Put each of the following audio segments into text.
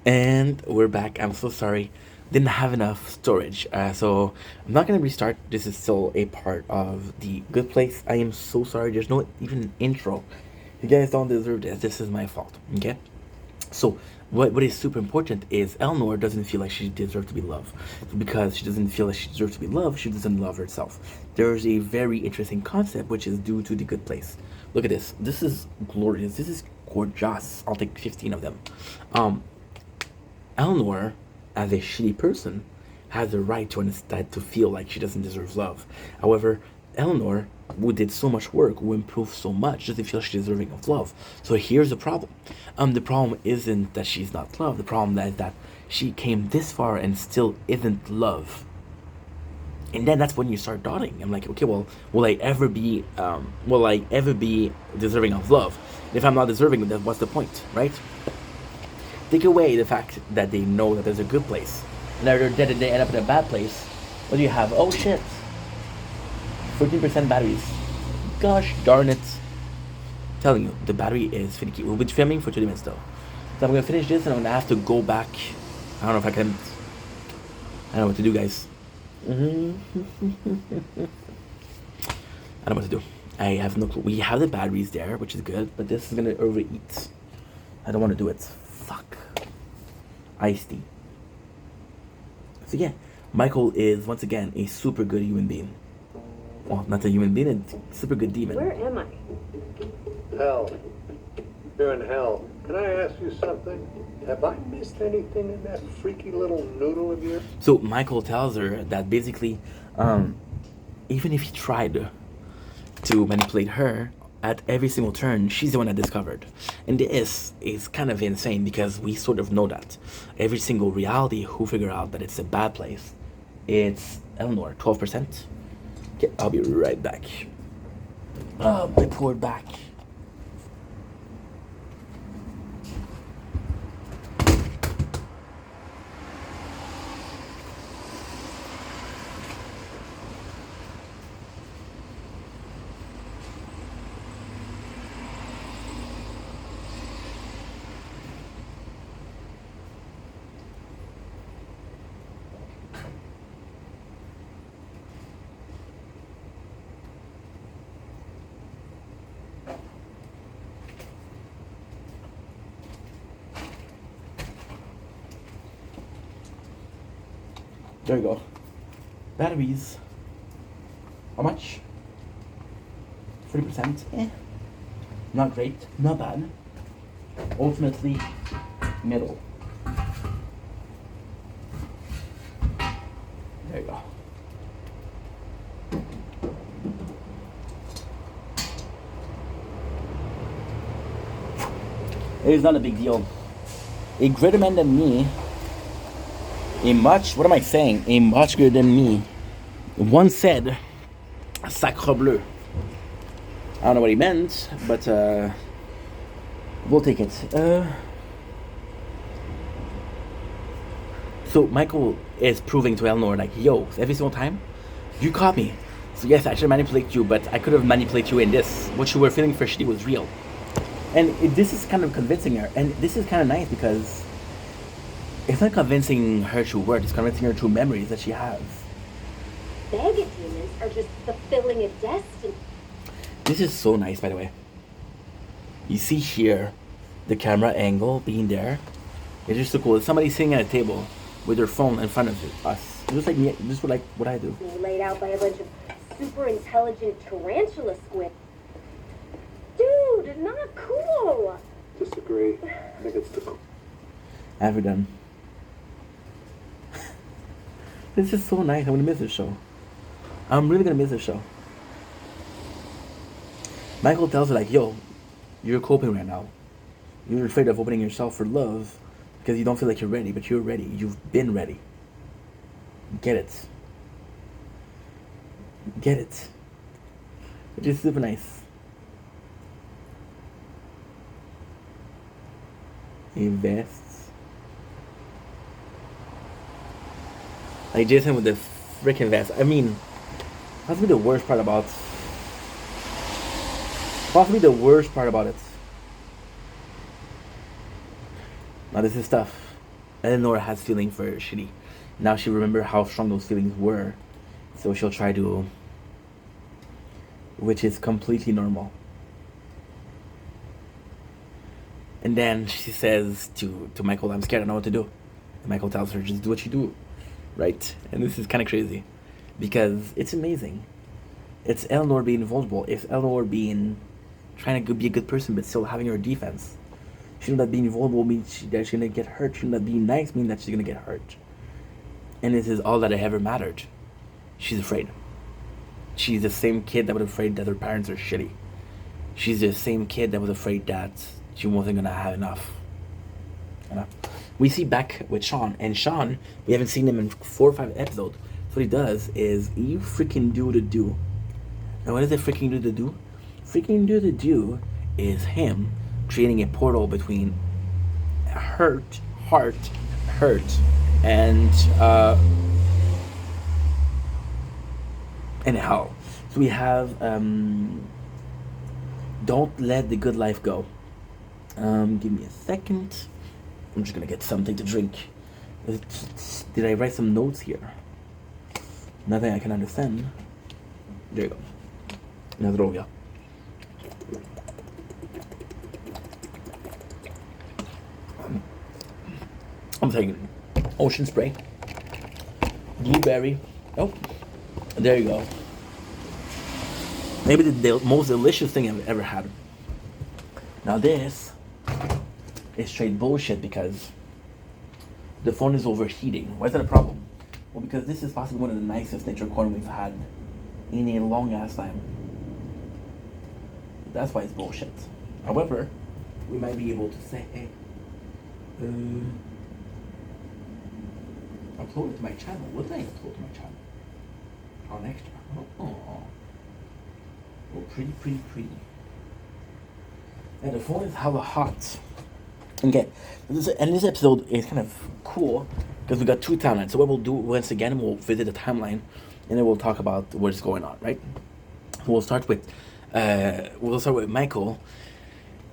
And we're back. I'm so sorry. Didn't have enough storage. So I'm not going to restart. This is still a part of the good place. I am so sorry. There's no even intro. You guys don't deserve this. This is my fault. Okay? So what is super important is Eleanor doesn't feel like she deserves to be loved. Because she doesn't feel like she deserves to be loved, she doesn't love herself. There's a very interesting concept which is due to the good place. Look at this. This is glorious. This is gorgeous. I'll take 15 of them. Eleanor, as a shitty person, has the right to understand, to feel like she doesn't deserve love. However, Eleanor, who did so much work, who improved so much, doesn't feel she's deserving of love. So here's the problem. The problem isn't that she's not loved. The problem is that she came this far and still isn't loved. And then that's when you start doubting. I'm like, okay, well, will I ever be deserving of love? If I'm not deserving, then what's the point, right? Take away the fact that they know that there's a good place. And they're dead and they end up in a bad place. What do you have? Oh shit. 14% batteries. Gosh darn it. I'm telling you, the battery is finicky. We'll be filming for 20 minutes though. So I'm gonna finish this and I'm gonna have to go back. I don't know if I can. I don't know what to do, guys. I don't know what to do. I have no clue. We have the batteries there, which is good, but this is gonna overeat. I don't want to do it. Fuck. Iced tea. So yeah, Michael is once again a super good human being. Well, not a human being, a super good demon. Where am I? Hell. You're in hell. Can I ask you something? Have I missed anything in that freaky little noodle of yours? So Michael tells her that basically, even if he tried to manipulate her, at every single turn, she's the one that discovered. And this is kind of insane because we sort of know that. Every single reality who figure out that it's a bad place, it's Eleanor, 12%. Okay, I'll be right back. My poor back. There we go. Batteries. How much? 40%. Not great. Not bad. Ultimately, middle. There you go. It is not a big deal. A greater man than me, a much greater than me, once said, sacre bleu. I don't know what he meant, but we'll take it. So Michael is proving to Eleanor, like, yo, every single time, you caught me. So yes, I should manipulate you, but I could have manipulated you in this. What you were feeling for shitty was real. And this is kind of convincing her. And this is kind of nice because it's not convincing her through words, it's convincing her through memories that she has. Mega demons are just fulfilling a destiny. This is so nice, by the way. You see here, the camera angle being there. It's just so cool. It's somebody sitting at a table with their phone in front of us. Just like me, just like what I do. Being laid out by a bunch of super intelligent tarantula squid. Dude, not cool. Disagree. I think it's the cool. Ever done. This is so nice. I'm gonna miss this show. I'm really gonna miss this show. Michael tells her like, yo, you're coping right now. You're afraid of opening yourself for love because you don't feel like you're ready, but you're ready. You've been ready. Get it. Get it. Which is super nice. A vest. Like Jason with the freaking vest. I mean, possibly the worst part about it. Now this is tough. Eleanor has feeling for Shitty. Now she remember how strong those feelings were, so she'll try to, which is completely normal. And then she says to Michael, "I'm scared. I don't know what to do." And Michael tells her, "Just do what you do," right? And this is kind of crazy, because it's amazing. It's Eleanor being vulnerable. It's Eleanor being trying to be a good person, but still having her defense. She knows that being vulnerable means that she's gonna get hurt. She knows that being nice means that she's gonna get hurt. And this is all that ever mattered. She's afraid. She's the same kid that was afraid that her parents are shitty. She's the same kid that was afraid that she wasn't gonna have enough. We see back with Sean, and Sean, we haven't seen him in 4 or 5 episodes. So what he does is you freaking do the do. And what is it freaking do the do? Freaking do the do is him creating a portal between hurt, and hell. So we have don't let the good life go. Give me a second. I'm just gonna get something to drink. Did I write some notes here? Nothing I can understand. There you go. Na zdrowia. I'm taking ocean spray, blueberry. Oh, there you go. Maybe the most delicious thing I've ever had. Now this is straight bullshit because the phone is overheating. Why is that a problem? Well, because this is possibly one of the nicest nature corn we've had in a long ass time. That's why it's bullshit. However, we might be able to say, hey, upload it to my channel. What did I upload to my channel? On extra. Oh, pretty. And the phone is hella hot. Okay, and this episode is kind of cool because we got 2 timelines. So what we'll do once again, we'll visit the timeline, and then we'll talk about what's going on. Right? We'll start with Michael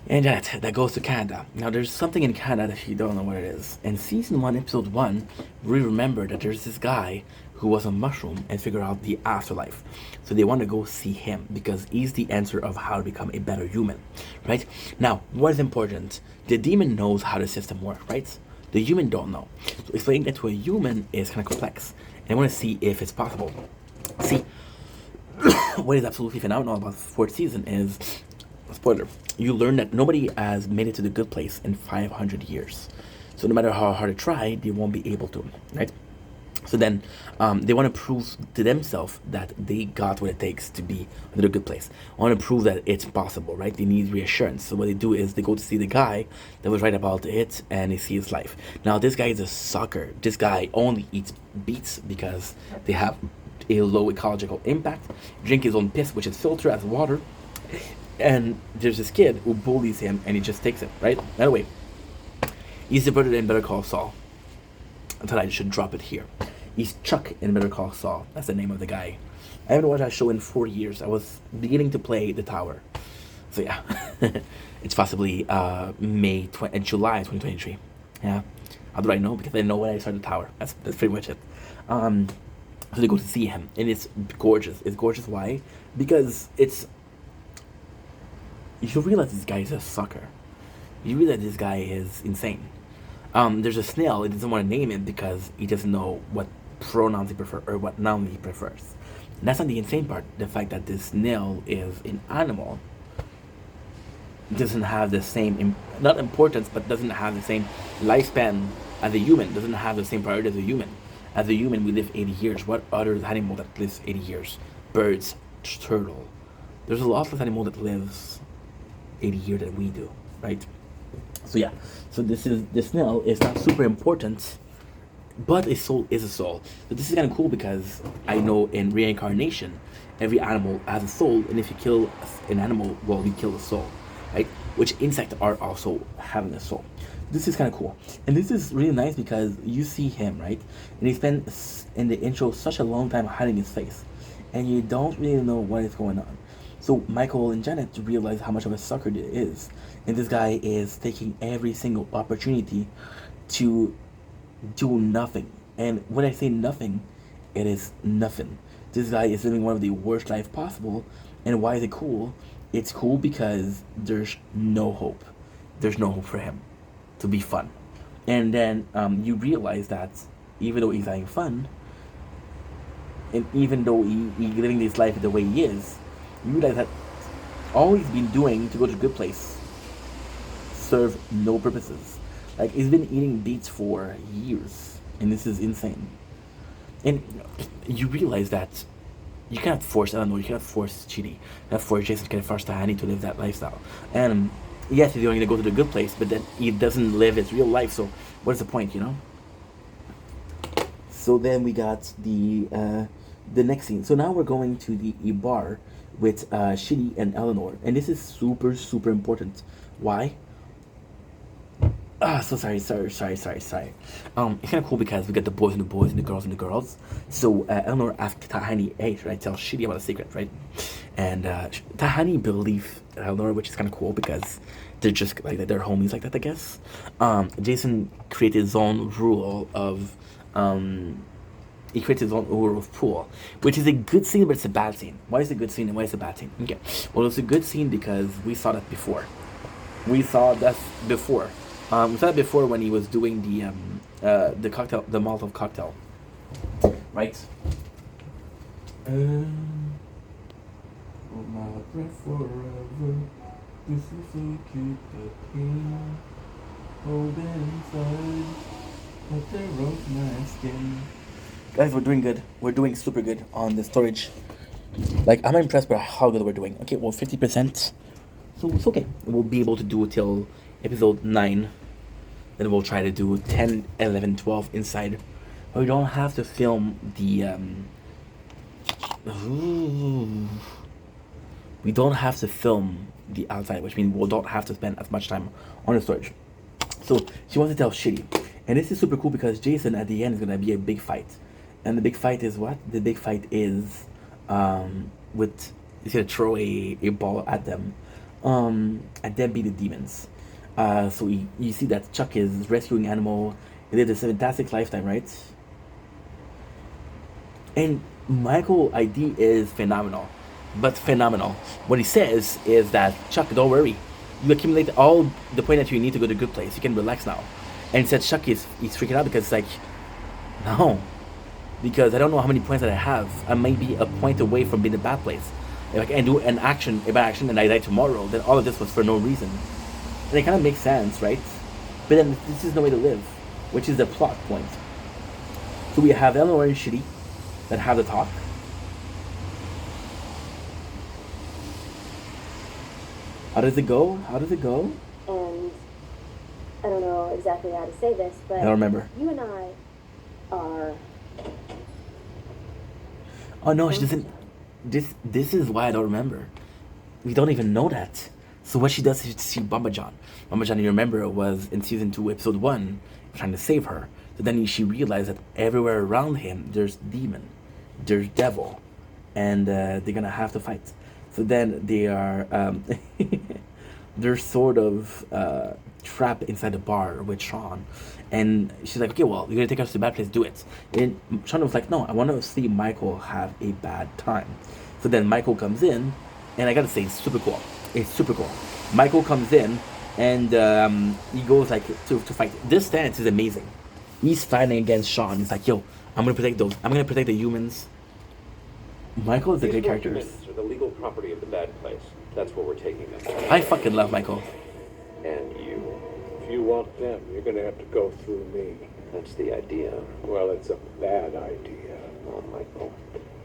and Janet that goes to Canada. Now there's something in Canada if you don't know what it is. In season 1, episode 1, we remember that there's this guy who was a mushroom and figured out the afterlife. So they want to go see him because he's the answer of how to become a better human, right? Now, what is important? The demon knows how the system works, right? The human don't know. So explaining that to a human is kind of complex. And I want to see if it's possible. See, what is absolutely phenomenal about the 4th season is, spoiler, you learn that nobody has made it to the good place in 500 years. So no matter how hard they try, they won't be able to, right? So then they want to prove to themselves that they got what it takes to be in the good place. I want to prove that it's possible, right? They need reassurance. So what they do is they go to see the guy that was right about it, and they see his life. Now this guy is a sucker. This guy only eats beets because they have a low ecological impact. Drink his own piss, which is filtered as water. And there's this kid who bullies him, and he just takes it, right? By the way, he's the brother in Better Call Saul. I thought I should drop it here. He's Chuck in Better Call Saul. That's the name of the guy. I haven't watched that show in 4 years. I was beginning to play The Tower. So yeah, it's possibly July 2023. Yeah, how do I know? Because I know when I started The Tower. That's pretty much it. So they go to see him, and it's gorgeous. It's gorgeous. Why? Because you realize this guy is a sucker. You realize this guy is insane. There's a snail. He doesn't want to name it because he doesn't know what pronouns he prefers or what noun he prefers. And that's not the insane part. The fact that this snail is an animal doesn't have the same, not importance, but doesn't have the same lifespan as a human. Doesn't have the same priority as a human. As a human, we live 80 years. What other animal that lives 80 years? Birds, turtle. There's a lot of animal that lives 80 years that we do, right? So yeah, so the snail is not super important, but a soul is a soul. So this is kind of cool because I know in reincarnation, every animal has a soul, and if you kill an animal, well, you kill the soul, right? Which insects are also having a soul. This is kind of cool, and this is really nice because you see him, right? And he spent in the intro such a long time hiding his face, and you don't really know what is going on. So Michael and Janet realize how much of a sucker it is. And this guy is taking every single opportunity to do nothing. And when I say nothing, it is nothing. This guy is living one of the worst life possible. And why is it cool? It's cool because there's no hope. There's no hope for him to be fun. And then you realize that even though he's having fun, and even though he's living this life the way he is, you realize that all he's been doing to go to a good place serve no purposes. Like he's been eating beets for years, and this is insane. And you realize that you cannot force Eleanor, you cannot force Chidi, you cannot force Jason, you cannot force Tahani to live that lifestyle. And yes, he's going to go to the good place, but then he doesn't live his real life. So what's the point, you know? So then we got the next scene. So now we're going to the bar with Shitty and Eleanor, and this is super super important. Why? So sorry. It's kind of cool because we got the boys and the boys and the girls and the girls. So Eleanor asked Tahani, "Hey, should I tell Shitty about a secret, right?" And Tahani believes Eleanor, which is kind of cool because they're just like they're homies like that, I guess. Jason created his own rule of he creates his own rule of pool, which is a good scene, but it's a bad scene. Why is it a good scene and why is it a bad scene? Okay, well, it's a good scene because we saw that before. We saw that before. We saw that before when he was doing the cocktail, the Molotov cocktail, right? Hold my breath forever. This is to keep the pain holding inside. But they're off my skin. Guys, we're doing good. We're doing super good on the storage. Like, I'm impressed by how good we're doing. Okay, well, 50%. So it's okay. We'll be able to do it till episode 9. Then we'll try to do 10, 11, 12 inside. But we don't have to film the... we don't have to film the outside, which means we don't have to spend as much time on the storage. So she wants to tell Shitty. And this is super cool because Jason at the end is going to be a big fight. And the big fight is what? The big fight is with... He's going to throw a ball at them. And then be the demons. So you see that Chuck is rescuing animal. He lived a fantastic lifetime, right? And Michael ID is phenomenal. But phenomenal. What he says is that, Chuck, don't worry. You accumulate all the point that you need to go to a good place. You can relax now. And he said Chuck he's freaking out because it's like, no. Because I don't know how many points that I have. I might be a point away from being a bad place. If I can do a bad action, and I die tomorrow, then all of this was for no reason. And it kind of makes sense, right? But then this is no way to live, which is the plot point. So we have Eleanor and Shitty that have the talk. How does it go? And I don't know exactly how to say this, but I don't remember. You and I are... Oh no, she doesn't. This is why I don't remember. We don't even know that. So what she does is she Bamba John. Bamba John, you remember, was in season 2, episode 1, trying to save her. So then she realized that everywhere around him there's demon, there's devil, and they're gonna have to fight. So then they are they're sort of trapped inside the bar with Sean, and she's like, okay, well, you're gonna take us to a bad place, do it. And Sean was like, no, I want to see Michael have a bad time. So then Michael comes in, and I gotta say, it's super cool. It's super cool. Michael comes in, and he goes like to fight. This stance is amazing. He's fighting against Sean. He's like, yo, I'm gonna protect those. I'm gonna protect the humans. Michael is a great character. Are the legal property of the bad place. That's where we're taking them. I fucking love Michael. And you. If you want them, you're going to have to go through me. That's the idea. Well, it's a bad idea. Oh, Michael.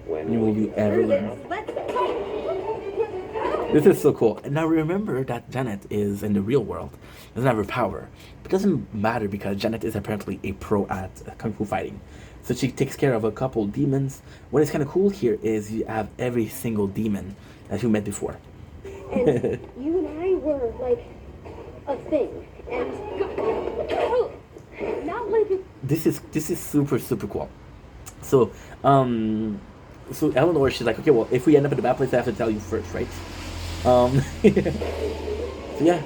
When Will you ever learn? Let's go. This is so cool. And now remember that Janet is in the real world. Doesn't have her power. But it doesn't matter because Janet is apparently a pro at kung fu fighting. So she takes care of a couple demons. What is kind of cool here is you have every single demon that you met before. And you and I were like a thing. And not like a... This is super super cool. So so Eleanor, she's like, okay, well, if we end up in a bad place, I have to tell you first, right? So yeah,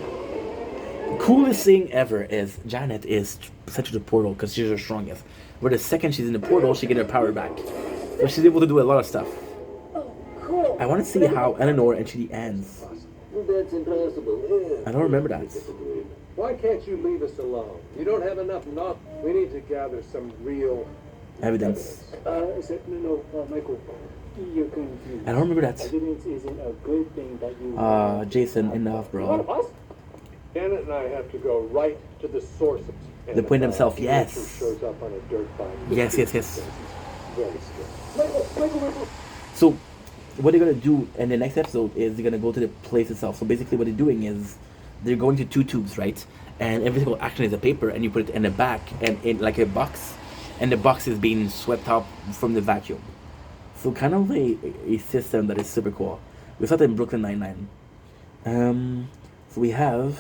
coolest thing ever is Janet is sent to the portal because she's the strongest. Where the second she's in the portal, she gets her power back. So she's able to do a lot of stuff. Oh, cool. I want to see how Eleanor and Chidi ends. That's impossible. I don't remember that. Why can't you leave us alone? You don't have enough knowledge. We need to gather some real Evidence. Michael, you're confused. I don't remember that. Evidence isn't a good thing that you. Jason, enough, bro. Janet and I have to go right to the sources. And The point themselves, who yes. shows up on a dirt bike. Yes. Very scary. So, what they're gonna do in the next episode is they're gonna go to the place itself. So basically, what they're doing is they're going to 2 tubes, right? And every single action is a paper, and you put it in the back and in like a box, and the box is being swept up from the vacuum. So kind of a system that is super cool. We saw that in Brooklyn Nine-Nine. So we have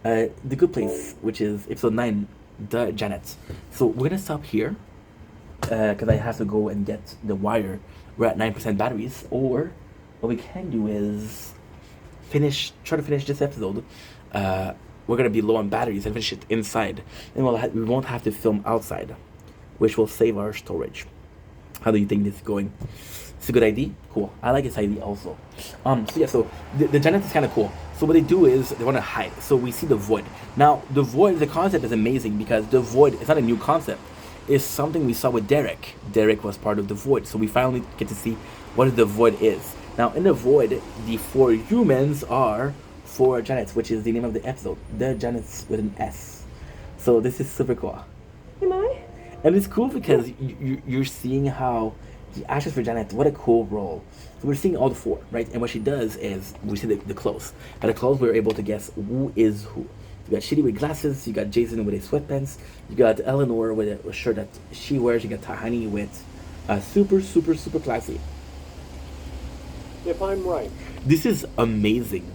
The Good Place, which is episode 9, The Janet. So we're gonna stop here because I have to go and get the wire. We're at 9% batteries, or what we can do is try to finish this episode. We're gonna be low on batteries and finish it inside, and we won't have to film outside, which will save our storage. How do you think this is going? It's a good idea. Cool. I like this idea also. So the Janet is kind of cool. So what they do is they want to hide. So we see the void. Now the void, the concept is amazing because the void is not a new concept. It's something we saw with Derek. Derek was part of the void, so we finally get to see what the void is. Now in the void, the 4 humans are 4 Janets, which is the name of the episode. The Janets with an S. So this is super cool. Am I? And it's cool because you're seeing how the actress for Janet, what a cool role. So we're seeing all the 4, right? And what she does is we see the clothes. By the clothes, we're able to guess who is who. You got Shitty with glasses, you got Jason with his sweatpants, you got Eleanor with a shirt that she wears, you got Tahani with super classy. If I'm right, This is amazing.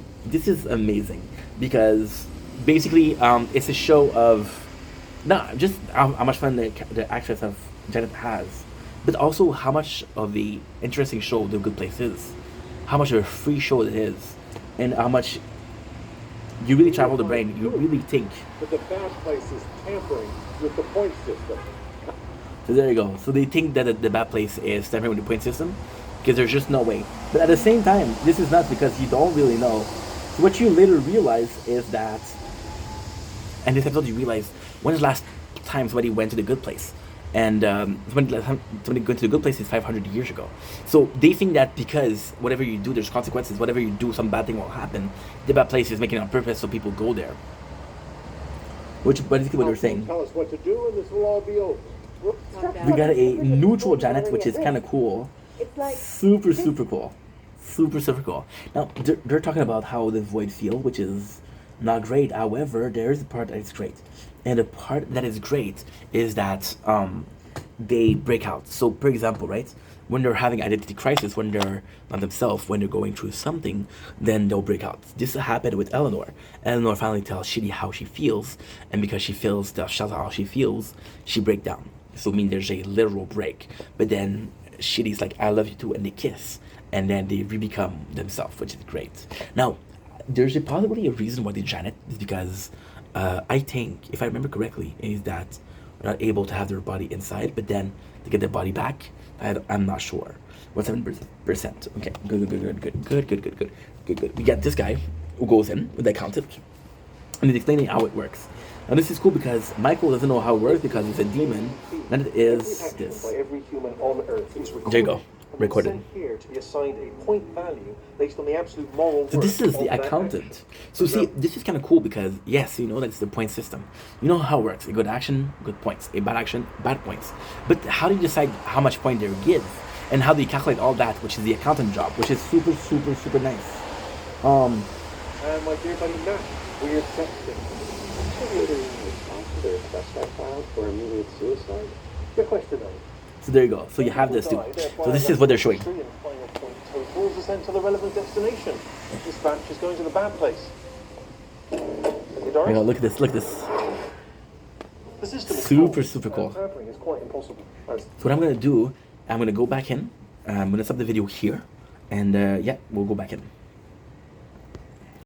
Because basically it's a show of not just how much fun the actress of Janet has, but also how much of the interesting show The Good Place is, how much of a free show it is, and how much you really travel the brain. You really think. but the bad place is tampering with the point system. So there you go. So they think that the bad place is tampering with the point system, because there's just no way. But at the same time, this is nuts because you don't really know. So what you later realize is that, and this episode you realize, when is the last time somebody went to the good place? And somebody went to the good place is 500 years ago. So they think that because whatever you do, there's consequences. Whatever you do, some bad thing will happen. The bad place is making it on purpose so people go there. Which basically what they're saying. Tell us what to do, and this will all be over. We got a neutral Janet, which is kind of cool. It's like Super cool. Super cool. Now, they're talking about how the void feel, which is not great. However, there is a part that is great. And the part that is great is that they break out. So, for example, right, when they're having identity crisis, when they're not themselves, when they're going through something, then they'll break out. This happened with Eleanor. Eleanor finally tells Shitty how she feels, and because she feels the shout out how she feels, she breaks down. So, I mean, there's a literal break. But then Shitty's like, I love you too, and they kiss. And then they re-become themselves, which is great. Now, there's possibly a reason why they Janet is because I think, if I remember correctly, is that they're not able to have their body inside, but then to get their body back, I'm not sure. What 7%? Okay, good. We got this guy who goes in with the accountant, and he's explaining how it works. Now this is cool because Michael doesn't know how it works because he's a demon, and it is this. By every human on Earth is recorded. There you go. And Recorded. sent here to be assigned a point value based on the absolute moral So this worth is the of that accountant. action. So see, this is kind of cool because yes, you know that's the point system. You know how it works. A good action, good points. A bad action, bad points. But how do you decide how much point they give, and how do you calculate all that, which is the accountant job, which is super nice. And my dear buddy Matt, we're accepting. For immediate suicide? Good question, though. So there you go. So you have this too. So this is what they're showing. Totals are sent to the relevant destination. This batch is going to the bad place. Okay, You Doris? know, look at this. Look at this. The system is Super cool. Tampering is quite impossible. So what I'm gonna do, I'm gonna go back in. I'm gonna stop the video here, and yeah, we'll go back in.